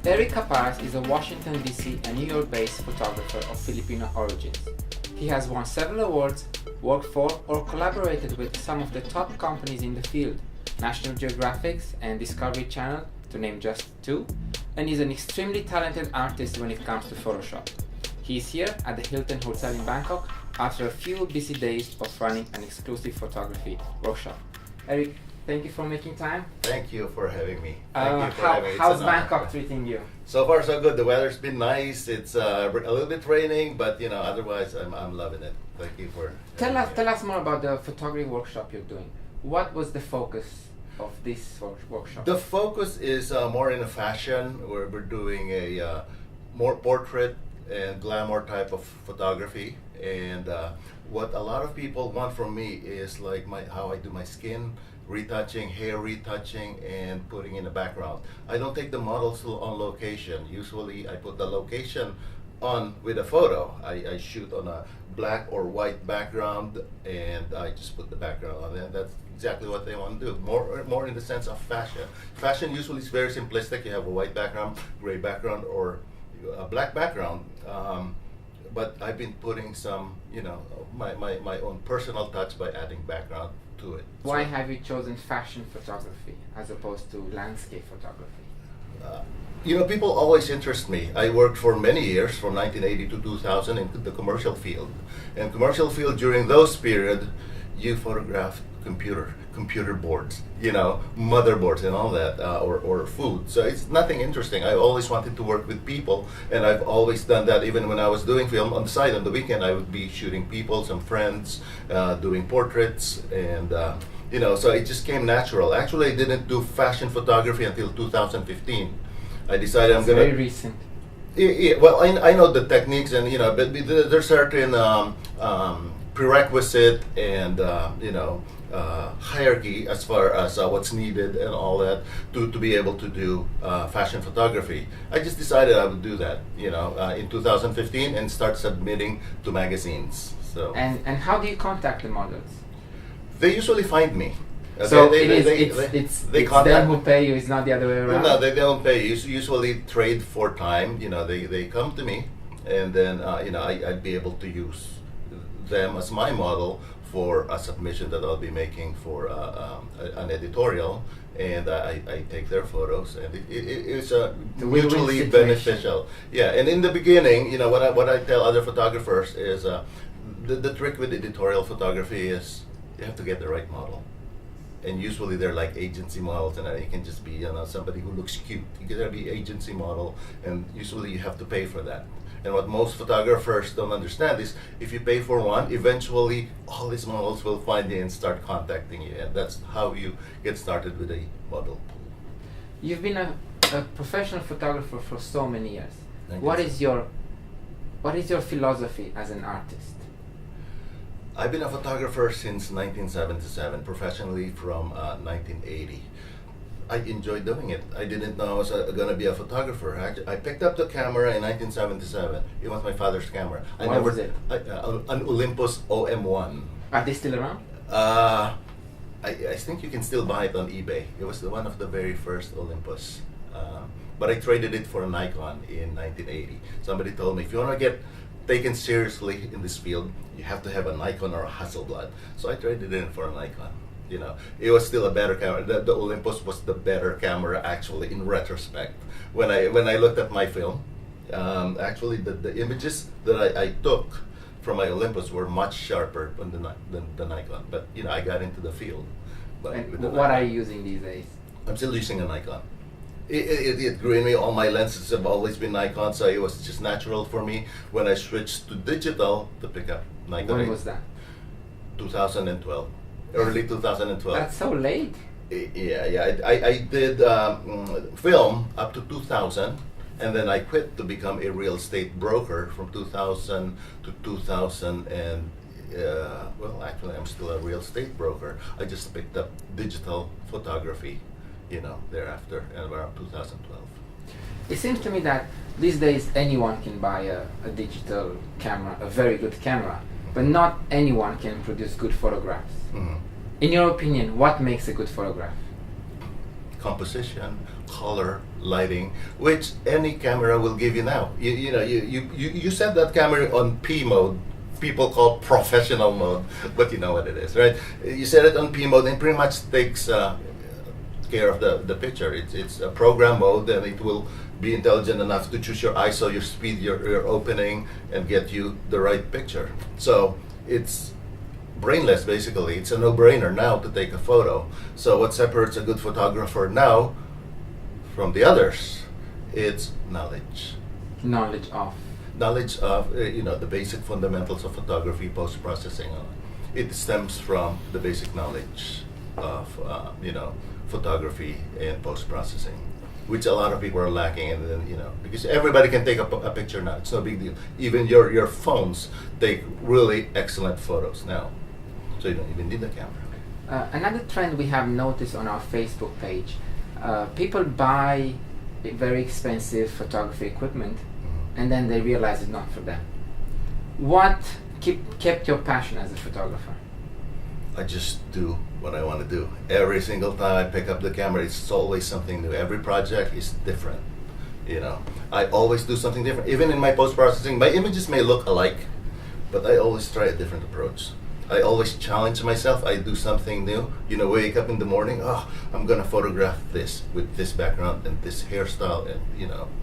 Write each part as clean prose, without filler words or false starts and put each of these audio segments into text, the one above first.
Erich Caparas is a Washington, D.C. and New York-based photographer of Filipino origins. He has won several awards, worked for or collaborated with some of the top companies in the field, National Geographic and Discovery Channel, to name just two, and is an extremely talented artist when it comes to Photoshop. He is here at the Hilton Hotel in Bangkok after a few busy days of running an exclusive photography workshop. Erich, thank you for making time. Thank you for having me. Thank you for having me. How's Bangkok treating you? So far, so good. The weather's been nice. It's a little bit raining, but otherwise, I'm loving it. Thank you for. Tell us more about the photography workshop you're doing. What was the focus of this workshop? The focus is more in a fashion, where we're doing a more portrait and glamour type of photography. And what a lot of people want from me is like how I do my skin retouching, hair retouching, and putting in a background. I don't take the models on location. Usually I put the location on with a photo. I shoot on a black or white background, and I just put the background on, and that's exactly what they want to do. More in the sense of fashion. Fashion usually is very simplistic. You have a white background, gray background, or a black background. But I've been putting some, my own personal touch by adding background to it. Why have you chosen fashion photography as opposed to landscape photography? People always interest me. I worked for many years, from 1980 to 2000, in the commercial field. And commercial field, during those period, you photograph computer boards, motherboards and all that, or food. So it's nothing interesting. I always wanted to work with people, and I've always done that. Even when I was doing film on the side, on the weekend, I would be shooting people, some friends, doing portraits, and so it just came natural. Actually, I didn't do fashion photography until 2015. I decided I'm gonna. Very recent. Yeah, well, I know the techniques, and but there's certain prerequisite and hierarchy as far as what's needed and all that to be able to do fashion photography. I just decided I would do that, in 2015, and start submitting to magazines. So. And how do you contact the models? They usually find me. So it's them who pay you. It's not the other way around. No, they don't pay. Usually trade for time. They come to me, and then I'd be able to use them as my model for a submission that I'll be making for an editorial, and I take their photos, and it's mutually beneficial. Yeah, and in the beginning, what I tell other photographers is the trick with editorial photography is you have to get the right model. And usually they're like agency models, and it can just be somebody who looks cute. You gotta be agency model, and usually you have to pay for that. And what most photographers don't understand is if you pay for one, eventually all these models will find you and start contacting you, and that's how you get started with a model pool. You've been a professional photographer for so many years. What is your philosophy as an artist? I've been a photographer since 1977, professionally from 1980. I enjoyed doing it. I didn't know I was going to be a photographer. I picked up the camera in 1977. It was my father's camera. What was it? An Olympus OM1. Are they still around? I think you can still buy it on eBay. It was one of the very first Olympus. But I traded it for a Nikon in 1980. Somebody told me, if you want to get taken seriously in this field, you have to have a Nikon or a Hasselblad. So I traded it in for a Nikon. It was still a better camera. The Olympus was the better camera, actually, in retrospect. When I looked at my film, actually the images that I took from my Olympus were much sharper than the Nikon. But I got into the field. And what are you using these days? I'm still using a Nikon. It grew in me. All my lenses have always been Nikon, so it was just natural for me when I switched to digital to pick up Nikon. When was that? 2012, early 2012. That's so late. Yeah. I did film up to 2000, and then I quit to become a real estate broker from 2000 to 2000, and well, actually, I'm still a real estate broker. I just picked up digital photography, thereafter, and around 2012. It seems to me that these days anyone can buy a digital camera, a very good camera, but not anyone can produce good photographs. Mm-hmm. In your opinion, what makes a good photograph? Composition, color, lighting, which any camera will give you now. You set that camera on P mode. People call professional mode, but you know what it is, right? You set it on P mode and pretty much takes care of the picture. It's a program mode, and it will be intelligent enough to choose your ISO, your speed, your opening, and get you the right picture. So it's brainless, basically. It's a no-brainer now to take a photo. So what separates a good photographer now from the others? It's knowledge. Knowledge of. Knowledge of the basic fundamentals of photography, post-processing. It stems from the basic knowledge of photography and post-processing, which a lot of people are lacking. And then because everybody can take a picture now, it's no big deal. Even your phones take really excellent photos now, so you don't even need a camera. Another trend we have noticed on our Facebook page, people buy very expensive photography equipment, and then they realize it's not for them. What kept your passion as a photographer? I just do what I want to do. Every single time I pick up the camera, it's always something new. Every project is different. I always do something different. Even in my post-processing, my images may look alike, but I always try a different approach. I always challenge myself. I do something new. Wake up in the morning, I'm gonna photograph this with this background and this hairstyle, and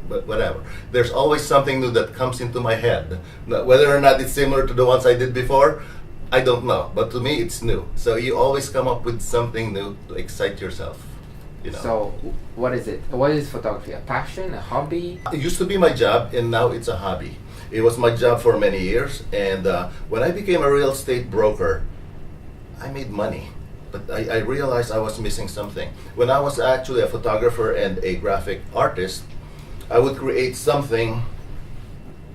but whatever. There's always something new that comes into my head. Now, whether or not it's similar to the ones I did before, I don't know, but to me it's new. So you always come up with something new to excite yourself. So what is it? What is photography? A passion? A hobby? It used to be my job, and now it's a hobby. It was my job for many years, and when I became a real estate broker, I made money, but I realized I was missing something. When I was actually a photographer and a graphic artist, I would create something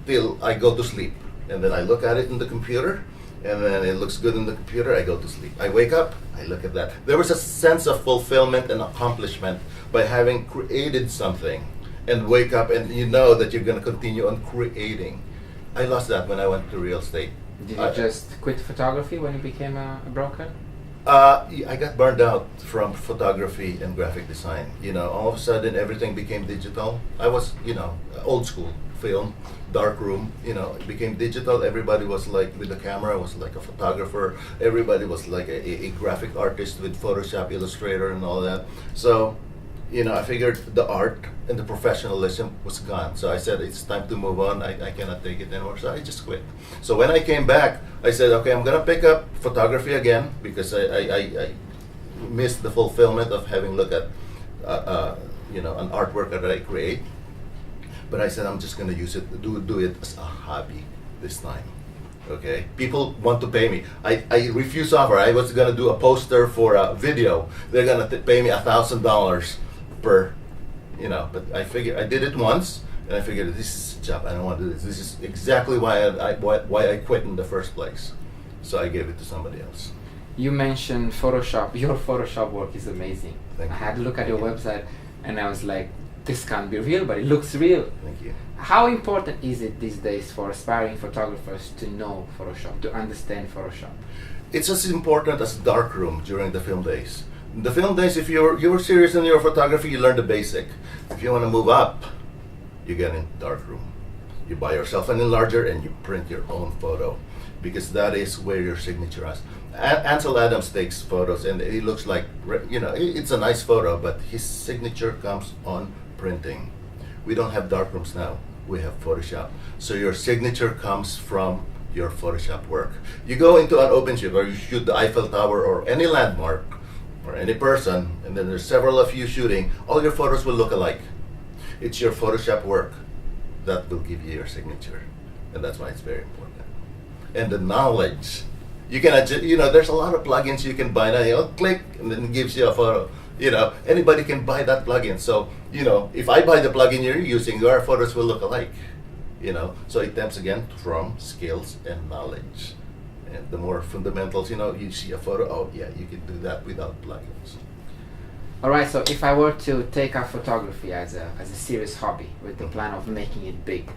till I go to sleep, and then I look at it in the computer, and then it looks good in the computer, I go to sleep. I wake up, I look at that. There was a sense of fulfillment and accomplishment by having created something, and wake up and you know that you're going to continue on creating. I lost that when I went to real estate. Did you just quit photography when you became a broker? I got burned out from photography and graphic design. All of a sudden everything became digital. I was, old school film, dark room, it became digital. Everybody was like with the camera, was like a photographer. Everybody was like a graphic artist with Photoshop, Illustrator, and all that. So, I figured the art and the professionalism was gone. So I said, it's time to move on. I cannot take it anymore. So I just quit. So when I came back, I said, okay, I'm going to pick up photography again because I missed the fulfillment of having look at, an artwork that I create. But I said, I'm just going to use it, do it as a hobby this time. Okay, people want to pay me. I refuse offer. I was going to do a poster for a video. They're going to pay me $1,000 per, but I figured I did it once, and I figured this is a job. I don't want to do this. This is exactly why I quit in the first place. So I gave it to somebody else. You mentioned Photoshop. Your Photoshop work is amazing. Thank I you. had to look at your website, and I was like, this can't be real, but it looks real. Thank you. How important is it these days for aspiring photographers to know Photoshop, to understand Photoshop? It's as important as darkroom during the film days. In the film days, if you're serious in your photography, you learn the basic. If you want to move up, you get in darkroom. You buy yourself an enlarger and you print your own photo, because that is where your signature is. Ansel Adams takes photos, and it looks like, it's a nice photo, but his signature comes on printing. We don't have darkrooms now. We have Photoshop. So your signature comes from your Photoshop work. You go into an open shoot, or you shoot the Eiffel Tower or any landmark or any person, and then there's several of you shooting, all your photos will look alike. It's your Photoshop work that will give you your signature. And that's why it's very important. And the knowledge. You can adjust, there's a lot of plugins you can buy now. Click, and then it gives you a photo. Anybody can buy that plugin. So, if I buy the plugin you're using, your photos will look alike. So it stems again from skills and knowledge. And the more fundamentals, you see a photo, oh yeah, you can do that without plugins. All right, so if I were to take up photography as a serious hobby with the plan of making it big,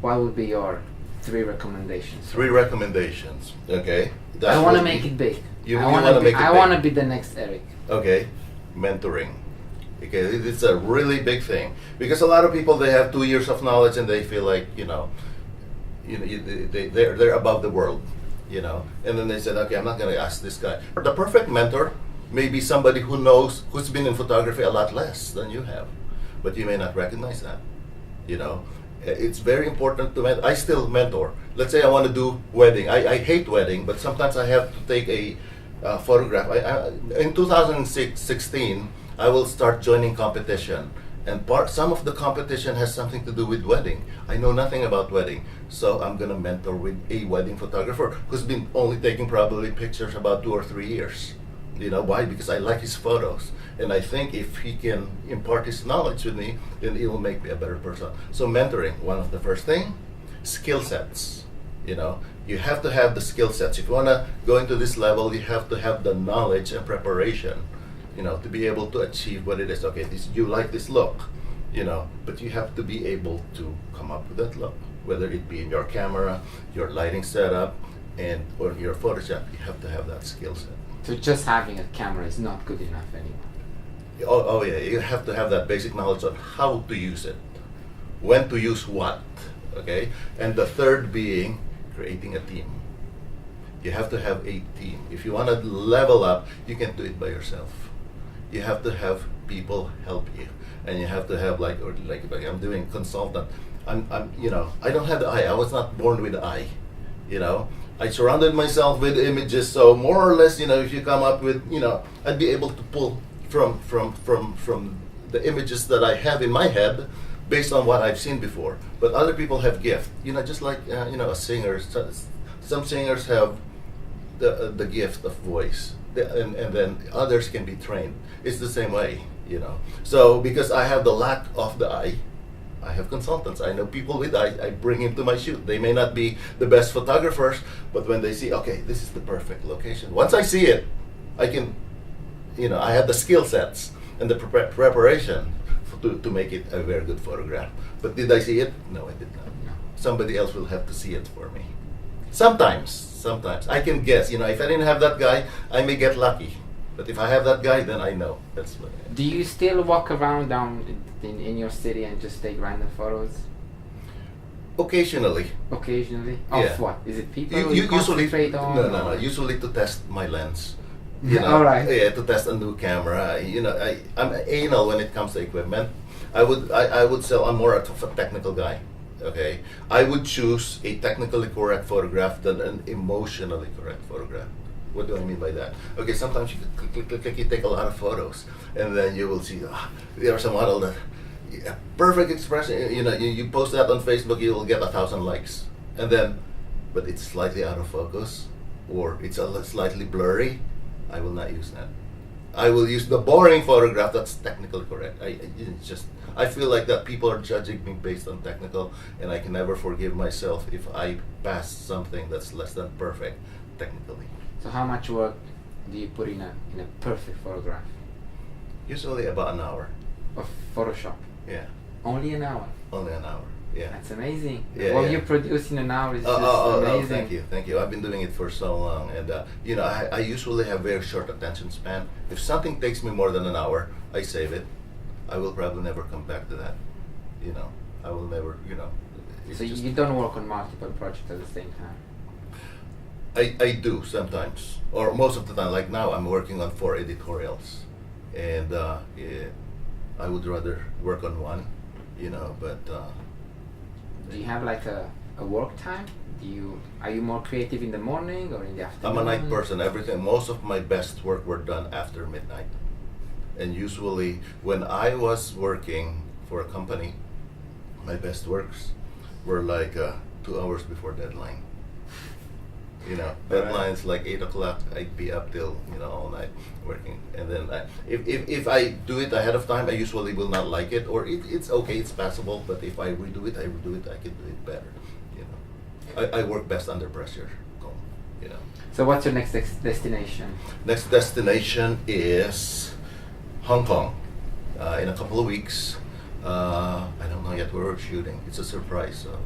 what would be your 3 recommendations? 3 recommendations, okay. I want to make it big. You I wanna make it I big. want to be the next Erich. Okay, mentoring. Okay, it's a really big thing because a lot of people, they have 2 years of knowledge and they feel like they're above the world, and then they said, okay, I'm not going to ask this guy. The perfect mentor may be somebody who's been in photography a lot less than you have, but you may not recognize that. It's very important to I still mentor. Let's say I want to do wedding. I hate wedding, but sometimes I have to take a photograph. In 2016, I will start joining competition, and some of the competition has something to do with wedding. I know nothing about wedding, so I'm gonna mentor with a wedding photographer who's been only taking probably pictures about 2 or 3 years. Why? Because I like his photos, and I think if he can impart his knowledge with me, then it will make me a better person. So mentoring, one of the first thing, skill sets. You have to have the skill sets. If you want to go into this level, you have to have the knowledge and preparation, to be able to achieve what it is. Okay, you like this look, but you have to be able to come up with that look, whether it be in your camera, your lighting setup, or your Photoshop. You have to have that skill set. So just having a camera is not good enough anymore. Oh yeah, you have to have that basic knowledge on how to use it, when to use what, okay? And the third being creating a team. You have to have a team. If you want to level up, you can't do it by yourself. You have to have people help you, and you have to have like I'm doing consultant. I don't have the eye. I was not born with the eye. I surrounded myself with images, so more or less, if you come up with, I'd be able to pull from the images that I have in my head based on what I've seen before. But other people have gift, just like a singer. Some singers have the gift of voice, and then others can be trained. It's the same way, So because I have the lack of the eye, I have consultants. I know people with eyes. I bring him to my shoot. They may not be the best photographers, but when they see, okay, this is the perfect location. Once I see it, I can, I have the skill sets and the preparation to make it a very good photograph. But did I see it? No, I did not. Somebody else will have to see it for me. Sometimes I can guess. If I didn't have that guy, I may get lucky. But if I have that guy, then I know. That's what. Do you still walk around down in your city and just take random photos? Occasionally. Occasionally? Yeah. Of what? Is it people You usually concentrate on? No. Usually to test my lens. All right. Yeah, to test a new camera. I'm anal when it comes to equipment. I would sell. I'm more of a technical guy. Okay, I would choose a technically correct photograph than an emotionally correct photograph. What do I mean by that? Okay, sometimes you click, you take a lot of photos, and then you will see there are some model that perfect expression. You post that on Facebook, you will get 1,000 likes, and then, but it's slightly out of focus, or it's slightly blurry. I will not use that. I will use the boring photograph that's technically correct. I feel like that people are judging me based on technical, and I can never forgive myself if I pass something that's less than perfect technically. So how much work do you put in a perfect photograph? Usually about an hour. Of Photoshop? Yeah. Only an hour? Only an hour. Yeah. That's amazing. Yeah, What yeah. you produce in an hour is just amazing. Thank you. I've been doing it for so long, and I usually have very short attention span. If something takes me more than an hour, I save it. I will probably never come back to that. I will never. It's So you don't work on multiple projects at the same time? I do sometimes, or most of the time. Like now, I'm working on 4 editorials, and I would rather work on one, But do you have like a work time? Are you more creative in the morning or in the afternoon? I'm a night person. Most of my best work were done after midnight, and usually when I was working for a company, my best works were like 2 hours before deadline. Deadline's like 8 o'clock. I'd be up till all night working, and then if I do it ahead of time, I usually will not like it, or it's okay, it's passable. But if I redo it, I can do it better. I work best under pressure. So what's your next destination? Next destination is Hong Kong. In a couple of weeks. I don't know yet where we're shooting. It's a surprise. So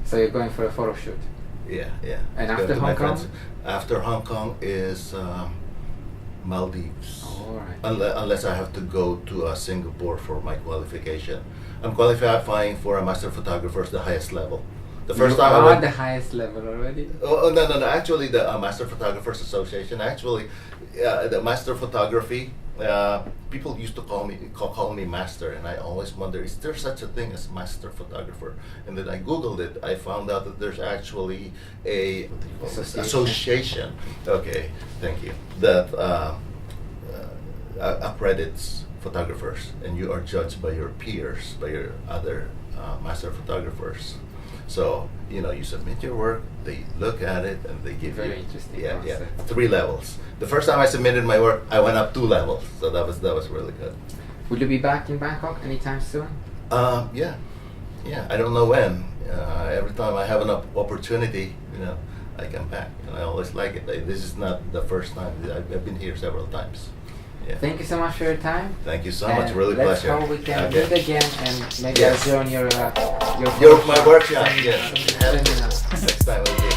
So you're going for a photo shoot? Yeah. And Going after to my Hong Kong? friends. After Hong Kong is Maldives. All right. Unless I have to go to Singapore for my qualification. I'm qualifying for a master photographer, the highest level. The first You time I are went, the highest level already. oh, no. Actually, the Master Photographers Association. Actually, the master photography. People used to call me master, and I always wonder: is there such a thing as master photographer? And then I googled it. I found out that there's actually a association. Okay, thank you. That accredits photographers, and you are judged by your peers, by your other master photographers. So, you submit your work, they look at it, and they give Very you interesting yeah, concept. 3 levels. The first time I submitted my work, I went up 2 levels, so that was really good. Will you be back in Bangkok anytime soon? Yeah, I don't know when. Every time I have an opportunity, I come back, and I always like it. This is not the first time. I've been here several times. Yeah. Thank you so much for your time. Thank you so much. Really let's pleasure. hope we can Okay. meet again and maybe Yes. I'll join your My workshop. Yes. seminar. Next time will be.